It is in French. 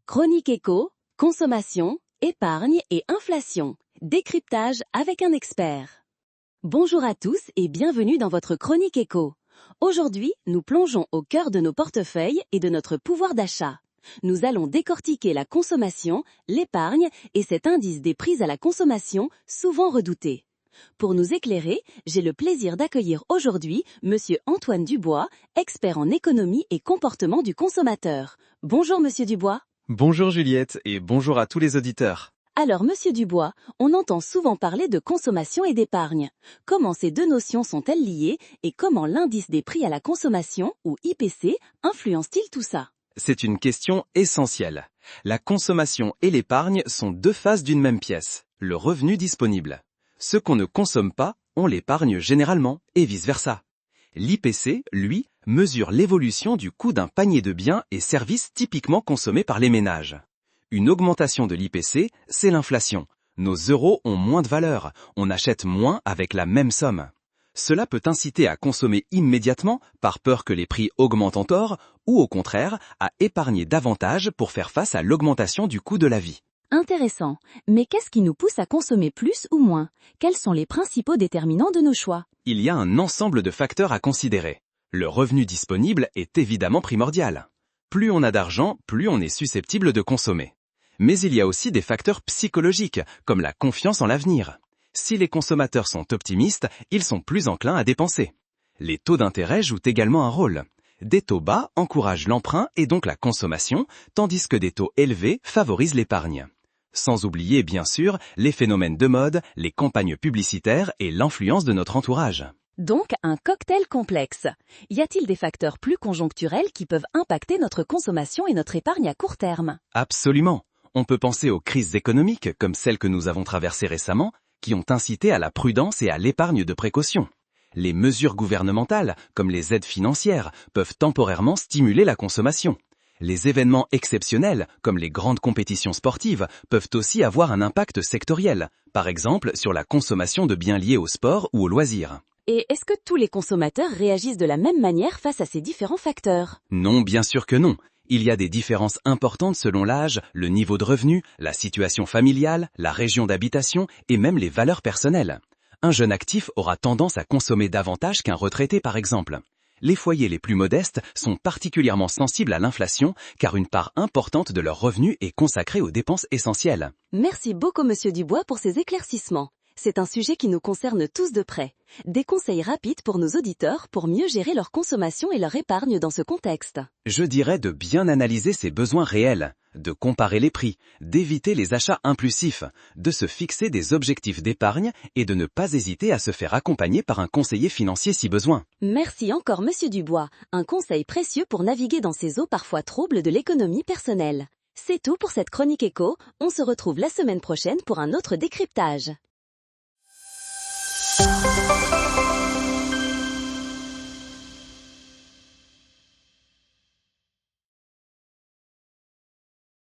Chronique éco, consommation, épargne et inflation. Décryptage avec un expert. Bonjour à tous et bienvenue dans votre Chronique éco. Aujourd'hui, nous plongeons au cœur de nos portefeuilles et de notre pouvoir d'achat. Nous allons décortiquer la consommation, l'épargne et cet indice des prix à la consommation souvent redouté. Pour nous éclairer, j'ai le plaisir d'accueillir aujourd'hui Monsieur Antoine Dubois, expert en économie et comportement du consommateur. Bonjour Monsieur Dubois. Bonjour Juliette et bonjour à tous les auditeurs. Alors Monsieur Dubois, on entend souvent parler de consommation et d'épargne. Comment ces deux notions sont-elles liées et comment l'indice des prix à la consommation, ou IPC, influence-t-il tout ça? C'est une question essentielle. La consommation et l'épargne sont deux faces d'une même pièce, le revenu disponible. Ce qu'on ne consomme pas, on l'épargne généralement et vice-versa. L'IPC, lui, mesure l'évolution du coût d'un panier de biens et services typiquement consommés par les ménages. Une augmentation de l'IPC, c'est l'inflation. Nos euros ont moins de valeur, on achète moins avec la même somme. Cela peut inciter à consommer immédiatement par peur que les prix augmentent encore, ou au contraire, à épargner davantage pour faire face à l'augmentation du coût de la vie. Intéressant. Mais qu'est-ce qui nous pousse à consommer plus ou moins? Quels sont les principaux déterminants de nos choix? Il y a un ensemble de facteurs à considérer. Le revenu disponible est évidemment primordial. Plus on a d'argent, plus on est susceptible de consommer. Mais il y a aussi des facteurs psychologiques, comme la confiance en l'avenir. Si les consommateurs sont optimistes, ils sont plus enclins à dépenser. Les taux d'intérêt jouent également un rôle. Des taux bas encouragent l'emprunt et donc la consommation, tandis que des taux élevés favorisent l'épargne. Sans oublier, bien sûr, les phénomènes de mode, les campagnes publicitaires et l'influence de notre entourage. Donc, un cocktail complexe. Y a-t-il des facteurs plus conjoncturels qui peuvent impacter notre consommation et notre épargne à court terme? Absolument. On peut penser aux crises économiques, comme celles que nous avons traversées récemment, qui ont incité à la prudence et à l'épargne de précaution. Les mesures gouvernementales, comme les aides financières, peuvent temporairement stimuler la consommation. Les événements exceptionnels, comme les grandes compétitions sportives, peuvent aussi avoir un impact sectoriel, par exemple sur la consommation de biens liés au sport ou aux loisirs. Et est-ce que tous les consommateurs réagissent de la même manière face à ces différents facteurs? Non, bien sûr que non. Il y a des différences importantes selon l'âge, le niveau de revenu, la situation familiale, la région d'habitation et même les valeurs personnelles. Un jeune actif aura tendance à consommer davantage qu'un retraité par exemple. Les foyers les plus modestes sont particulièrement sensibles à l'inflation car une part importante de leurs revenus est consacrée aux dépenses essentielles. Merci beaucoup Monsieur Dubois pour ces éclaircissements. C'est un sujet qui nous concerne tous de près. Des conseils rapides pour nos auditeurs pour mieux gérer leur consommation et leur épargne dans ce contexte. Je dirais de bien analyser ses besoins réels, de comparer les prix, d'éviter les achats impulsifs, de se fixer des objectifs d'épargne et de ne pas hésiter à se faire accompagner par un conseiller financier si besoin. Merci encore Monsieur Dubois, un conseil précieux pour naviguer dans ces eaux parfois troubles de l'économie personnelle. C'est tout pour cette chronique éco, on se retrouve la semaine prochaine pour un autre décryptage.